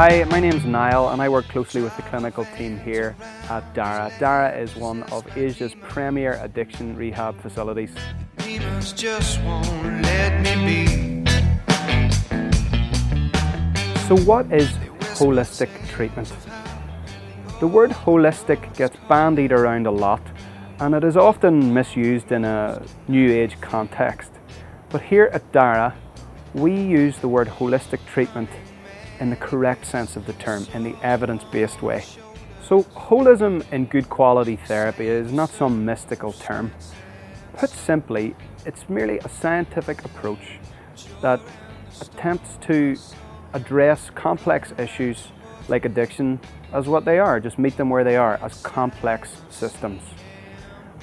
Hi, my name's Niall and I work closely with the clinical team here at DARA. DARA is one of Asia's premier addiction rehab facilities. Demons just won't let me be. So what is holistic treatment? The word holistic gets bandied around a lot and it is often misused in a new age context. But here at DARA, we use the word holistic treatment in the correct sense of the term, in the evidence-based way. So holism in good quality therapy is not some mystical term. Put simply, it's merely a scientific approach that attempts to address complex issues like addiction as what they are, just meet them where they are, as complex systems.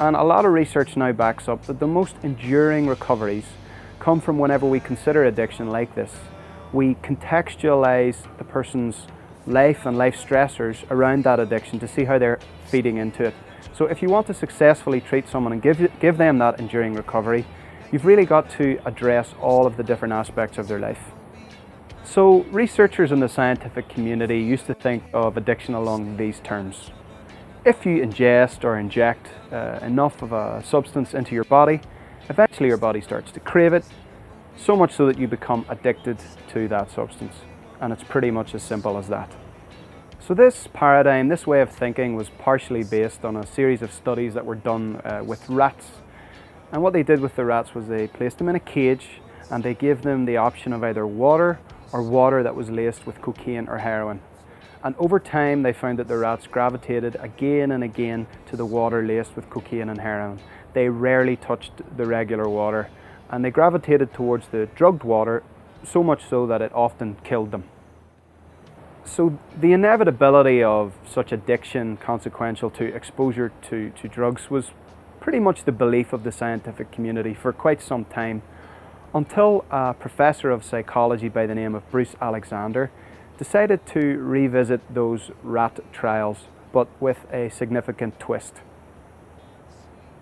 And a lot of research now backs up that the most enduring recoveries come from whenever we consider addiction like this. We contextualize the person's life and life stressors around that addiction to see how they're feeding into it. So if you want to successfully treat someone and give them that enduring recovery, you've really got to address all of the different aspects of their life. So researchers in the scientific community used to think of addiction along these terms. If you ingest or inject enough of a substance into your body, eventually your body starts to crave it, so much so that you become addicted to that substance. And it's pretty much as simple as that. So this paradigm, this way of thinking was partially based on a series of studies that were done with rats. And what they did with the rats was they placed them in a cage and they gave them the option of either water or water that was laced with cocaine or heroin. And over time they found that the rats gravitated again and again to the water laced with cocaine and heroin. They rarely touched the regular water and they gravitated towards the drugged water, so much so that it often killed them. So the inevitability of such addiction consequential to exposure to drugs was pretty much the belief of the scientific community for quite some time, until a professor of psychology by the name of Bruce Alexander decided to revisit those rat trials, but with a significant twist.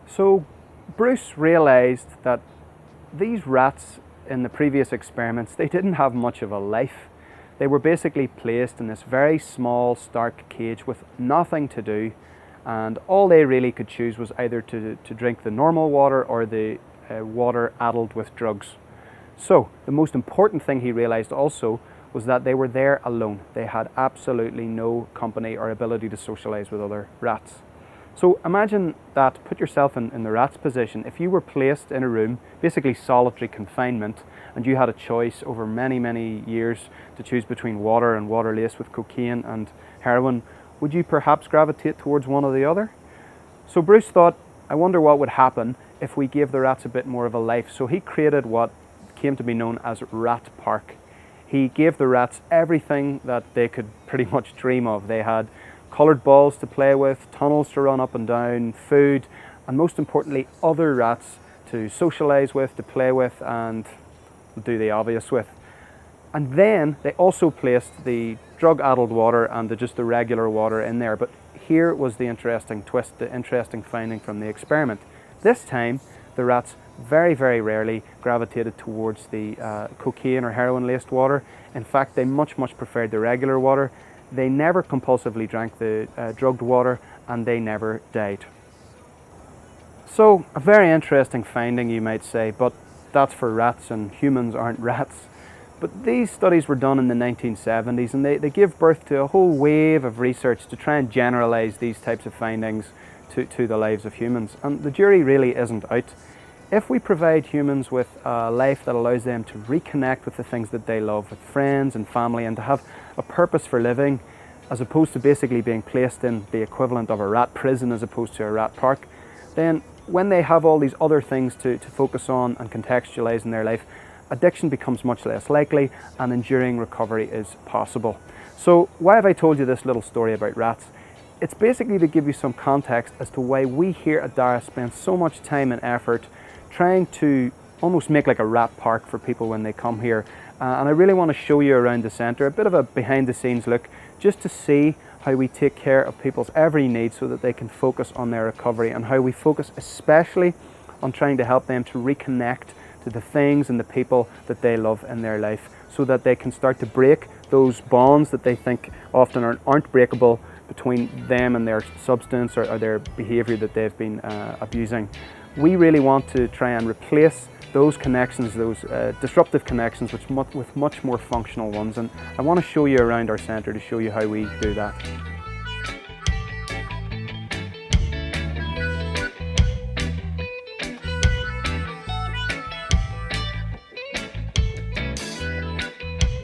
So Bruce realized that these rats in the previous experiments, they didn't have much of a life. They were basically placed in this very small, stark cage with nothing to do, and all they really could choose was either to drink the normal water or the water addled with drugs. So the most important thing he realized also was that they were there alone. They had absolutely no company or ability to socialize with other rats. So imagine that, put yourself in the rat's position. If you were placed in a room, basically solitary confinement, and you had a choice over many, many years to choose between water and water laced with cocaine and heroin, would you perhaps gravitate towards one or the other? So Bruce thought, I wonder what would happen if we gave the rats a bit more of a life. So he created what came to be known as Rat Park. He gave the rats everything that they could pretty much dream of. They had coloured balls to play with, tunnels to run up and down, food, and most importantly, other rats to socialise with, to play with, and do the obvious with. And then they also placed the drug-addled water and just the regular water in there. But here was the interesting twist, the interesting finding from the experiment. This time, the rats very, very rarely gravitated towards the cocaine or heroin-laced water. In fact, they much, much preferred the regular water. They never compulsively drank the drugged water, and they never died. So, a very interesting finding, you might say, but that's for rats and humans aren't rats. But these studies were done in the 1970s and they gave birth to a whole wave of research to try and generalize these types of findings to the lives of humans. And the jury really isn't out. If we provide humans with a life that allows them to reconnect with the things that they love, with friends and family, and to have a purpose for living, as opposed to basically being placed in the equivalent of a rat prison as opposed to a rat park, then when they have all these other things to focus on and contextualize in their life, addiction becomes much less likely and enduring recovery is possible. So why have I told you this little story about rats? It's basically to give you some context as to why we here at DARA spend so much time and effort trying to almost make like a rat park for people when they come here. And I really want to show you around the centre, a bit of a behind the scenes look, just to see how we take care of people's every need so that they can focus on their recovery, and how we focus especially on trying to help them to reconnect to the things and the people that they love in their life, so that they can start to break those bonds that they think often aren't breakable between them and their substance or their behaviour that they've been abusing. We really want to try and replace those connections, those disruptive connections, with much more functional ones, and I want to show you around our centre to show you how we do that.